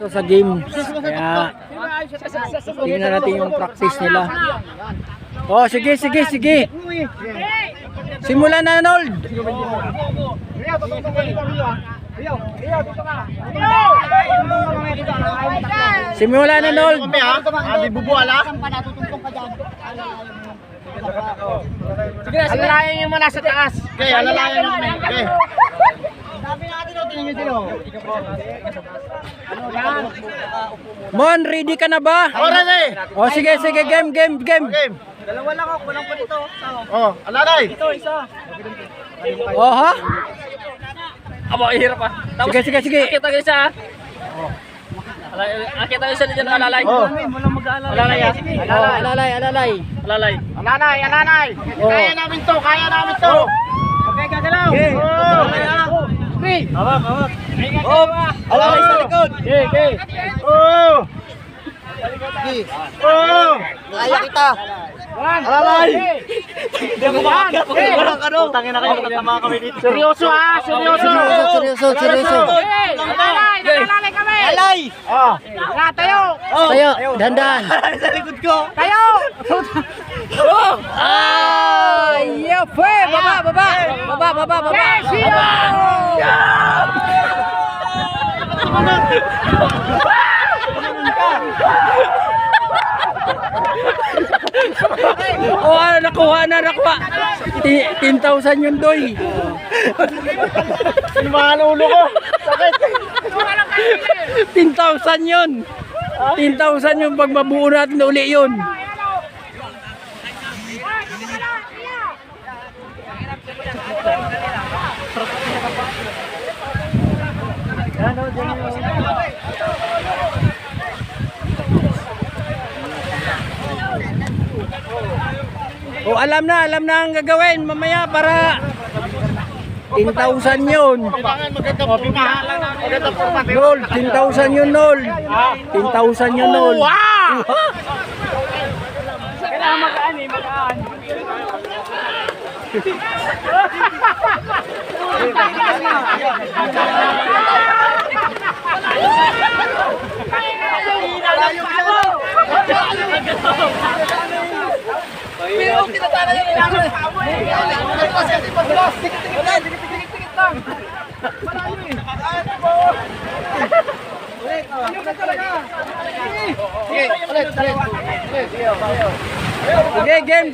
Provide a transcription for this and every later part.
Ito sa game. Kaya tingnan natin yung practice nila. Oh, sige. Simulan na, Nold. Simulan na, Nold. Di bubuala. Sige, alalayan nyo muna sa taas. Okay, alalayan nyo kami. Okay. Sabi natin o, tingin nyo din o. Mon, ready ka na ba? Ready. Oh, sige. Game. Dalawa lang ako, walang pa dito. Oh, alalay. Ito, isa. Oh, ha? Aba, hirap pa. Sige. Akita ka isa. Akita isa dyan, alalay. Walang mag-aalalay. Alalay. Alalay. Oh. Kaya namin to. Okay, gagalaw. Hawak. Alalay sa likod. Okay. Oh. Kaya kita. Alalay. Hindi ako makakit. Walang ano. Tangin na kayo, tatama kami dito. Seryoso. Seryoso. Alalay kami. Alay. Tayo. Tayo, dandan. Sa likod ko. Tayo. Ay, yape. Baba. Oh, nakuha. 10,000 yun, Doy. Yung mga ulo ko. Sakit. 10,000 yun. 10,000 yung pag mabuo natin uli yun. Oh, alam na ang gagawin mamaya para 10,000 yun. Nol, 10,000 yun, Nol. 10,000 yun, Nol. Wow! Kailangan magaan. Pero tinatala yung ilangan. Sige, game.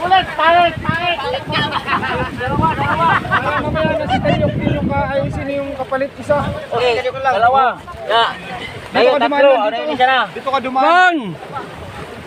Ulit, pangit. Ayusin yung kapalit isa. Okay, dalawa. Kayo, tatlo. Dito ka dumaan. Bang!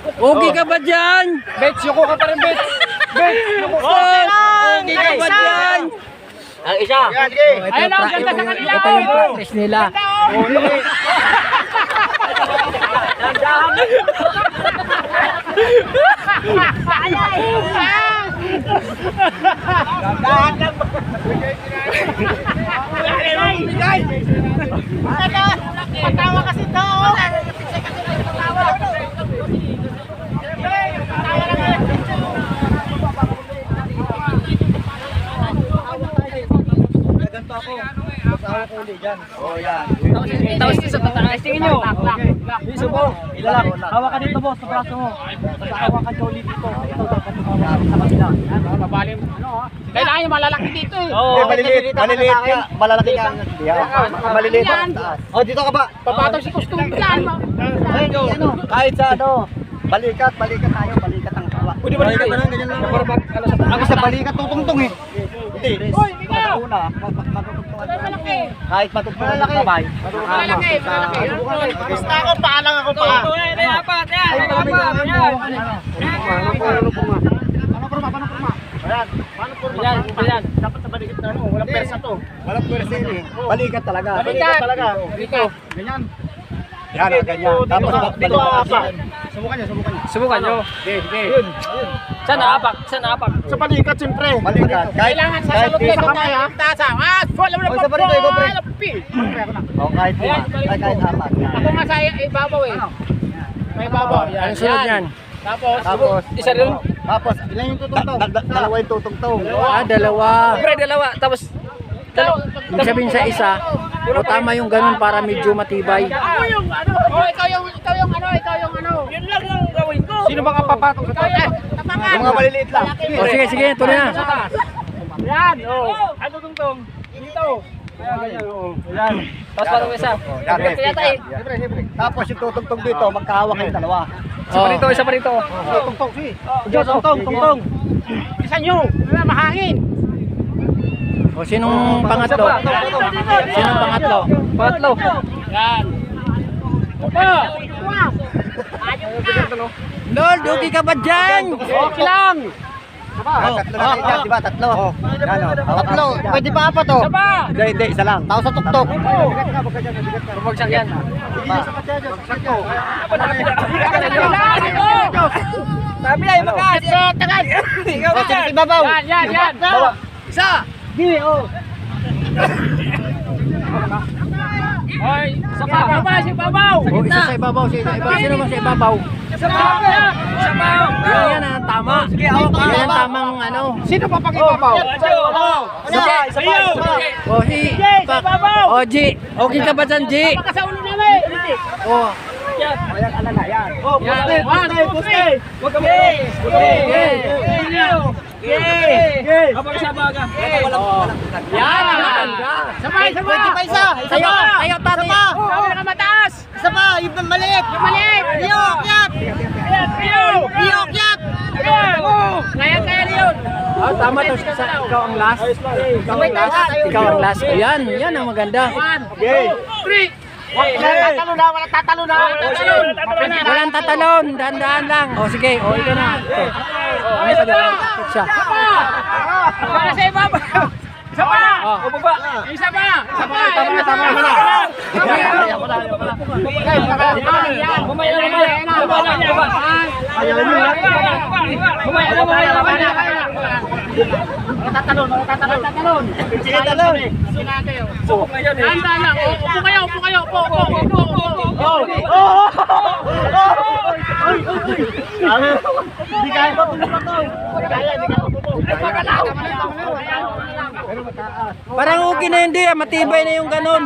Okay ka ba dyan? Bets, yuko ka pa rin, Bets. Okay ka ba dyan? Ang isa. Oh, ito yung practice nila. Patawa kasi to. Tapos sa tataas. Tingin nyo. Biso mo. Hawa ka dito, boss, sa braso mo. Hawa ka dito dito. Ito, dapat mo sa kabila. Mabalim. Kailangan yung malalaki dito eh. Maliliit ka. Malalaki ka. Maliliit ka. Oh, dito ka ba? Papatong si costume yan. Kahit sa ano. Balikat tayo, balikat ang kawa. Pwede balikat na lang, ganyan lang. Ako sa balikat tutungtong eh. Hindi. Sa una, matutugtungan yun. Kahit matutugtungan yung kamay. Malaki. Basta ako, paalang ako pa. Ayan. Dapat sa balikat na ano, walang persa to. Walang pwersa yun eh. Balikat talaga. Balikat talaga. Dito. Ganyan. Yan, ganyan. Tapos Dito balikat. apa. Subukan nyo. Sige. Saan naapak? Sa balikat, siyempre. Balikat. Kahit Sa kamay, ha? Tasa. Wala mo na Sa balikat, ikaw, pre. pa. kahit lima. Kahit apat. Ako nga sa ibabaw eh. May ibabaw. Anong sunod niyan? Tapos, Isa rin. Tapos, ilan yung tutungtong? dalawa yung tutungtong. Dalawa. Siyempre, dalawa. Tapos, Ibig sabihin sa isa, o tama yung ganun para medyo matibay. Ako yung ano. Ikaw yung ano. yun lang yung gawin ko. Sino bang papatong sa tayo? Tapangan. Yung mga maliliit lang. O sige, tuloy na. Yan. Ano tungtong? Dito. Yan. Tapos parang isa. Yan. Kaya tayo. Tapos yung tutungtong dito, magkahawak kayo dalawa. Isa pa rito. Tungtong, si. Tungtong. Isa nyo. Mahangin. O sinong pangatlo? Sinong pangatlo? Pangatlo. Yan. Lord, okay ka ba dyan? Okay lang. Tatlo na kayo dyan, di ba? Tatlo. Yan o. Tatlo. Pwede pa apat o. Hindi, isa lang. Tao sa tuktok. Bumagsak yan. Sabi na yung makas. Tagal. Ikaw O, sige, ibabaw. Yan. Isa. Hoy, isa pa. Si Babaw. O isa sa ibabaw, sino ba sa ibabaw? Isa pa. Yan ang tama. Yan ang tamang ano. Sino pa pang ibabaw? O si O G, okay ka ba dyan G? Baka sa ulo namin. O, Puste. Huwag ka mo. Habang sa baga. Yan. Sabay. Pwede pa isa. Ayaw tati. Sabi na mataas. Isa pa, yung maliit. Yung maliit. Iyok. Iyok. Kaya yun. Tama to sa ikaw ang last. Ikaw ang last. Yan ang maganda. 1, 2, 3. Wala tatalo na. Walang tatalon, dahan-dahan lang. O sige, o ito na. Ano sa dalawa? Siya. Para sa ibabaw. Isa pa. O, Baba. Isa pa. Tama na. Mamaya na. Tatalon. Sige, talon. Subok na yan eh. Handa lang. Upo kayo. Upo. Hindi kaya pa pumunta. Parang okay na yun di, matibay na yung ganun.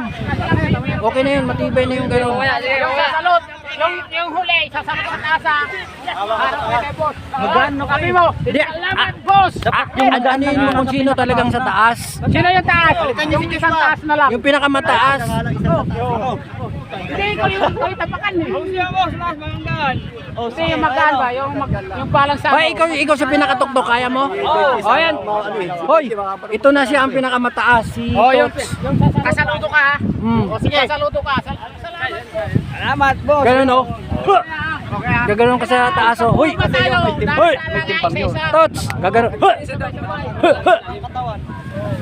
Okay na yun, matibay na yung ganun. Salot. Yung huli, sasama ka taasa. Harap ka kay boss. Magano kami mo. Di, Alaman, boss. Aganin mo kung sino talagang sa taas. Sino yung taas? Yung isang taas na lang. Yung pinakamataas. Hindi, ikaw yung tapakan eh. Hindi, yung magaan ba? Yung palang sa... Hoy, ikaw sa pinakatuktok, kaya mo? O yan. Hoy, ito na siya ang pinakamataas. Si Tots. Kasaludo ka ha? O sige, kasaludo ka. Salamat, boss. Ganun o. Gaganon ka sa taas o. Hoy! Hoy! Tots! Gaganon.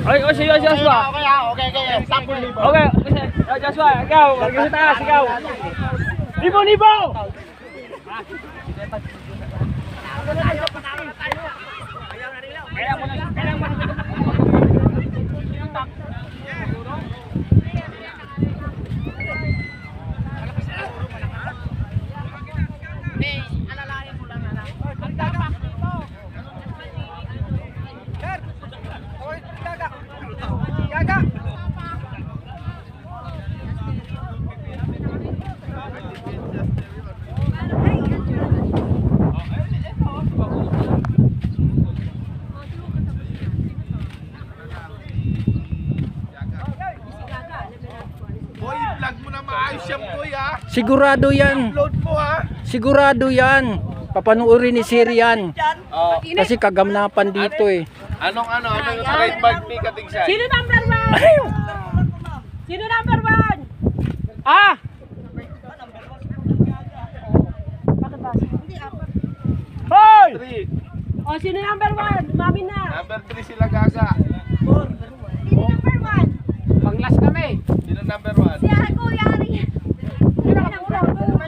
Ay, si Joshua. Okay. Sample libo. Okay, Joshua, ikaw. Lagi sa taas, ikaw. Libo! Boy, vlog mo na maayos yan, boy, ha? Sigurado yan. Upload mo, ha? Sigurado yan. Papanuorin ni Sir yan. Kasi kaganapan dito eh. Anong trademark ni Katigsay? Sino number 1? Sino number 1? Ah! Hoy! 3. O, sino number 1? Mami na. Number 3 sila Gaga. Sino number 1? Panglas kami. Sino number 1? Si Ako Yari. Sino number 1?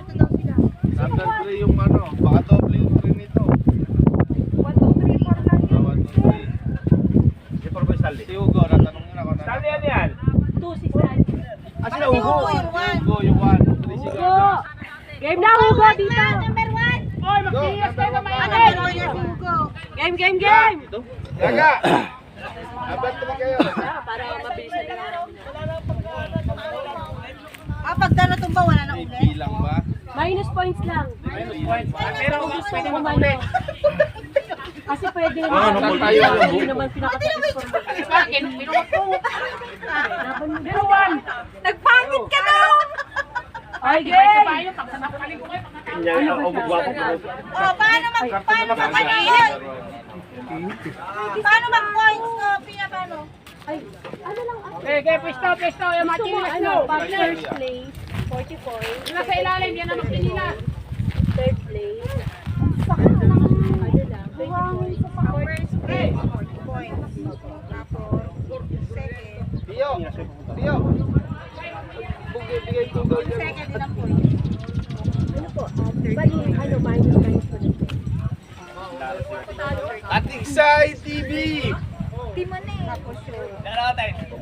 Number 3 yung baka doble yung 3 nito. 1, 2, 3, 4 lang yun. 1, 2, 3. Si Hugo, natanong nyo na ako na. Sali yan. 2, si Stan. Sino Hugo? Hugo yung 1, 3 si Hugo. Gaga. Game na, Hugo, dito. Number 1. Oy, magtiyas kayo na Ano, mayanin. Hugo. Game, game, game. Gaga! Number 3 kayo. Para mabilisan na. Pag na tumba, wala na May ulit. bilang ba? Minus points lang. Pero gusto Pwede mo naman ulit. Kasi pwede tayo alam mo? Hindi naman pinaka-transform. Bakit? Binuwag ko. Binuwan. Nagpangit ka na! Ay, Ibay game! kabayo. Pagsanapalin ko kayo. Paano mag-points? Paano mag-points? Paano? Ay, ano lang ako? Okay, pwesto. Yung Gusto mo, matilas ano, no. pag first place, 44. Nasa ilalim, yan ang magtinilas. Third place. Ang sakit na lang. Ano lang. Buhangin sa First place, 40 points. Tapos, second. Tio! Tio! Bigay ko daw yan. Second din ang points. Ano po? Bali, ano, minus po na. Katigsay TV! Timone. Tapos yung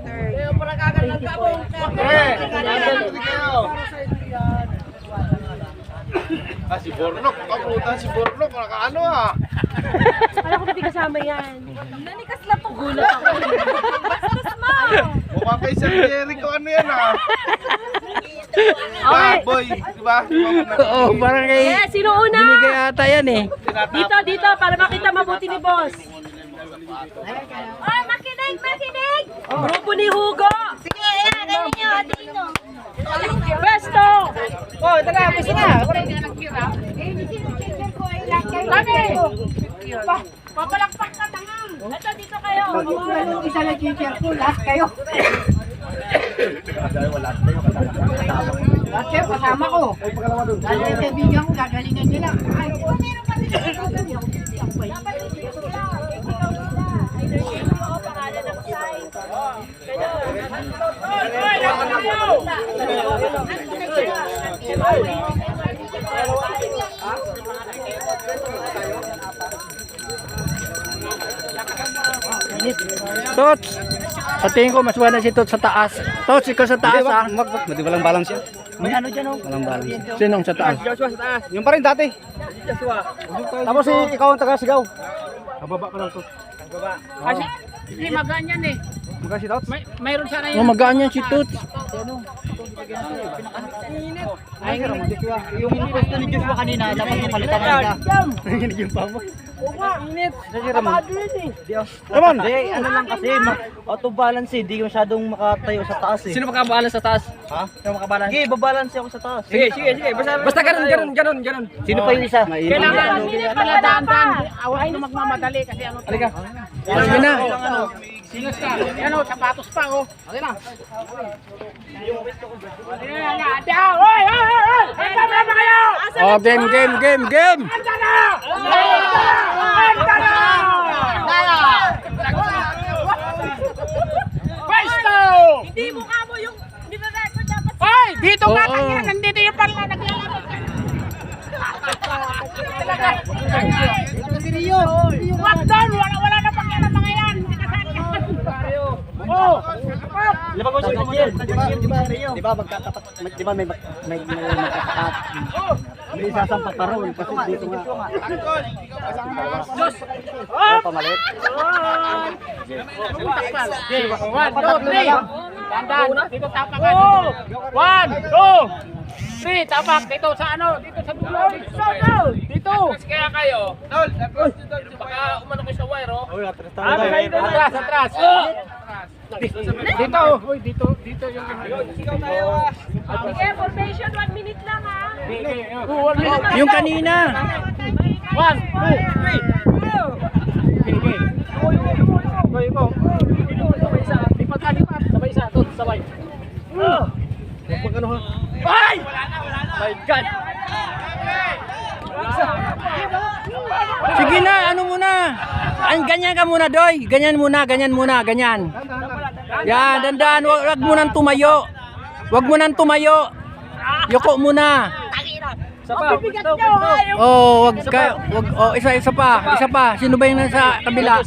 third. Si Bornok. Kaputan si Bornok. Nakaano Alam ko pati kasama yan. Nanikas lang po. Gulat ako. Bastos mo! Mukhang kay Sir Jericho ano yan Okay. Boy, di ba? Oo, parang kay... Yeah, sino una? Binigay ata yan eh. Dito, para makita mabuti ni boss. Ay, makinig! Grupo ni Hugo. Sige, ayan. Ganyan nyo. Dino. Pwesto! Oh, taga, pwesto na. Kami! Papalakpak ka tanga. Ito, dito kayo. Isa lang teacher ko. Last kayo. Last kayo, kasama ko. Lalo yung kaibigan ko, gagalingan nila. Ay, meron pa din. Dapat hindi ko sila. Ikaw sila. Either game o pangalan ng site. Tots! Sa tingin ko, mas wala si Tots sa taas. Tots, ikaw sa taas ah. Hindi walang balance yan. May ano dyan oh. Walang balance. Sinong sa taas? Joshua sa taas. Yung pa rin dati. Joshua. Tapos ikaw ang taga-sigaw. Kababa pa lang to. Kasi, hindi maganyan eh. Magkasi Tots? Mayroon sana Oh, magaan yan si Tots. Ay, yung pwesto ni Joshua kanina, dapat yung palitan na nila. Nanginig yung pamo. Oo nga, init. Sige, Ramon. Ramon! Hindi, ano lang kasi, auto-balance eh. Hindi masyadong makatayo sa taas eh. Sino makabalance sa taas? Ha? Sino makabalance? Sige, babalance ako sa taas. Sige. Basta ganun. Sino pa yung isa? Kailangan pala daan-daan. Awain na magmamadali kasi ano. Halika. Sige na. Singas ka. Yan o, sapatos pa o. Okay na. Hoy! Anda na kayo! Oh, game. Anda na! Pwesto! Hindi mukha mo yung nire-record dapat. Hoy! Dito nga Oo. kanya! Nandito yung pala naglalaro. Wag doon! Wala na pang yan ang mga yan! Hindi kasali yan! Oh! Di ba gusto mo yun? Di ba magkatapat? Di ba may magkatapat? May isasampak pa ron kasi dito nga. Ano pamalit? One, two, three! Dandan! Dito tapakan! 1, 2, 3! Tapak! Dito sa ano? Dito sa dulo! Dito! Kaya kayo! Baka umano ko sa wire oh! Atras! Dito! Uy, dito yung... Okay, formation, 1 minute lang ha. Yung kanina. 1, 2, 3! po. Sabay isa. Lipat. Sabay isa. Ito, sabay. Ay! My God! Sige na, ano muna? Ay, ganyan ka muna, Doy. Ganyan muna. Yan, dandan, wag mo nang tumayo. Yuko muna. Oh, wag ka, isa pa. Sino ba yung nasa kabila?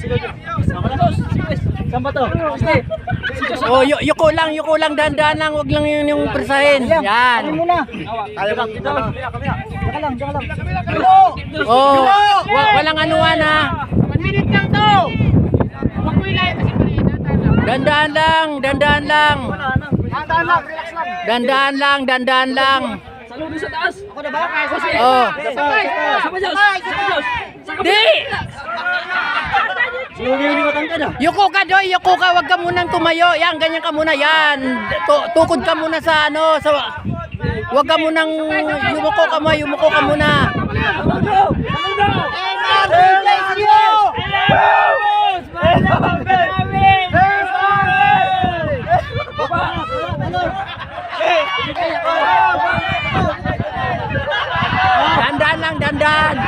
Saan ba to? Oh, yuko lang, dandan lang, wag lang yung presahin. Yan. Muna. Saka lang. Oh, walang anuan ha. 1 minute lang to! Magkuilay kasi Dandaan lang. Dandaan lang. Saludo sa taas! Ako na ba? Oh. Sabay! Di! Sinuliliwatan ka na. Yuko ka, Doy. Wag ka munang tumayo. Yan, ganyan ka muna. Yan. Tukod ka muna sa wag ka munang yumuko ka muna. Dandan.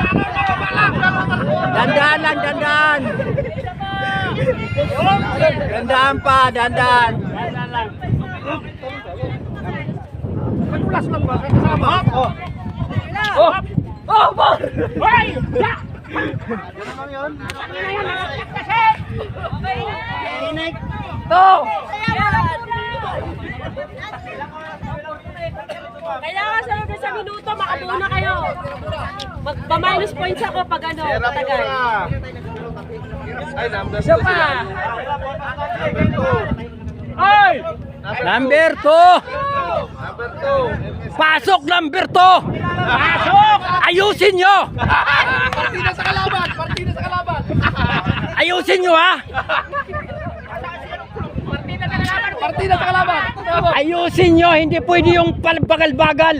Dandan. Magpulas lang ba? Kasama? Hoy! Ya! To! Kailangan sa loob sa minuto, makabuo na kayo. Magpa-minus points ako pag patagal. Ay, number Isa pa! Ay! Number 2. Number 2. Pasok number 2. Pasok! Ayusin nyo. Partida sa kalaban. Ayusin nyo ha. Partida sa kalaban! Ayusin nyo. Hindi pwede yung bagal-bagal. Bakal.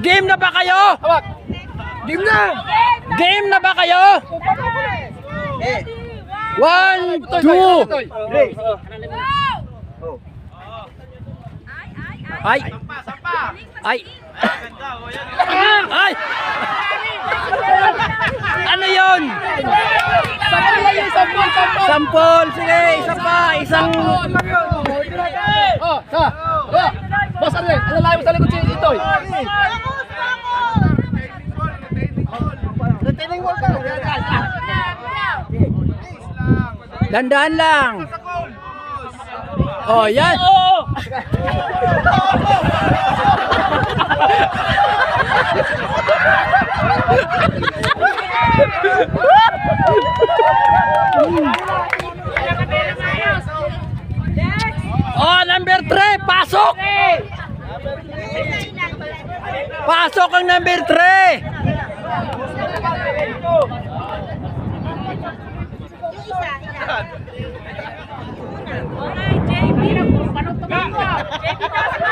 Game na ba kayo? Game na ba kayo? 1, 2. Ay. Ano yun? Sampol. Sige, isa pa. Isang... Boss Arnel, alalayan mo sa likod si Itoy. Dandaan lang. Oh, yan. Oh, number 3, pasok. Pasok ang number 3. Okay, JP. Panot to ba? JP, taas mo.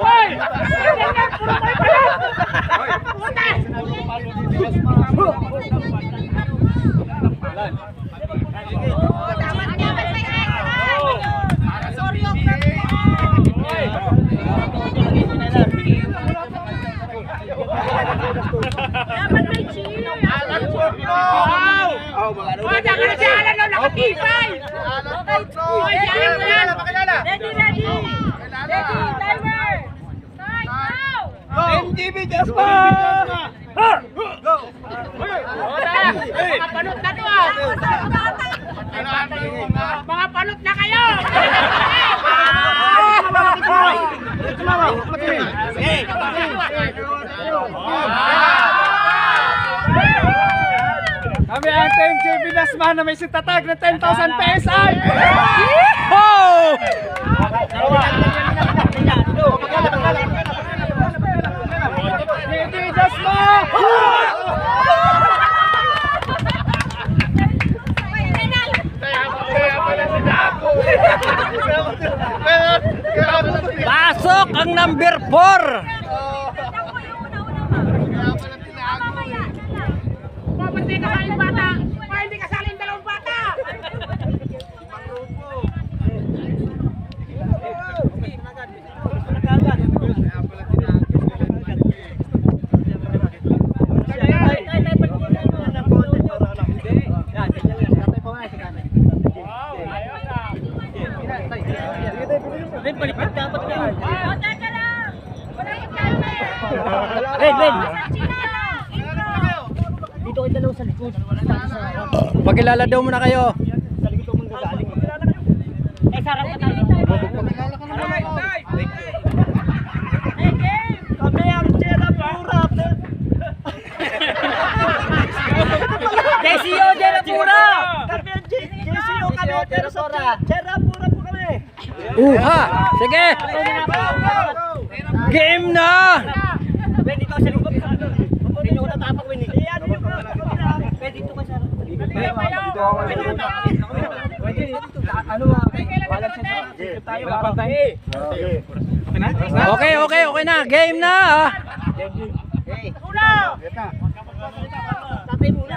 Hoy! Dapat may cheer. Hoy, diyan ka na siya, Alan, no? Nakatipay! Hoy, diyan mo yan! Ready. Timer. Start now. MGB Jasper! Mga panot na to ah! Mga panot na kayo! Kami ang Team JB Dasma na may sitatag na 10,000 PSI! Oh! JB Dasma! Pasok ang number 4. hindi kasali yung bata. Kaya hindi kasali yung dalawang bata. Pakilala daw muna kayo. JCO, Jera Pura! JCO kami, Jera Pura po kami! Ha! Sige! Game na! Pwede ka sa lubog sa ano? Hindi nyo natapak, Winnie. Ano yung pwede ito ka sa... Okay na. Game na. Tatay muna.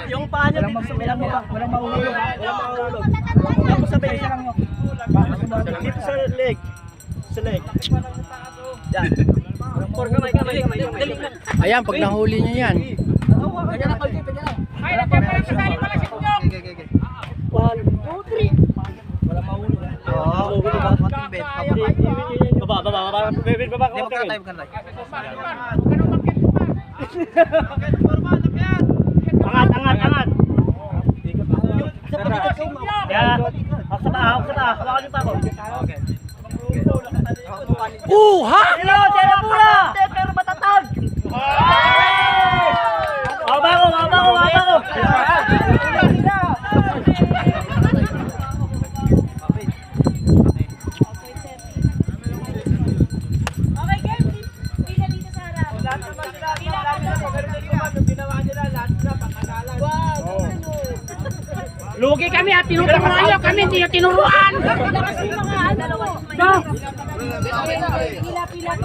Yung paa niya dito sa walang mahulog. Tapos sa base lang yung dito sa leg. Sa leg. Yan. Kamay. Ayan, pag nahuli nyo yan. Ay, kasali pala si Kunyong. 1, 2, 3. Walang mahulog. Oo. Baba. Bebe, baba. Hindi mo tayo magkanay. Angat. Yan. Ako sa taas. Hawakan niyo pa ako. Okay. Ha! Hello, Jera Pura! Pero matatag! Mabako! Okay, game. Pila dito sa harap. Lugi kami at tinuturuan nyo. Kami hindi nyo tinuruan. Lakas yung mga ano. No. Pila.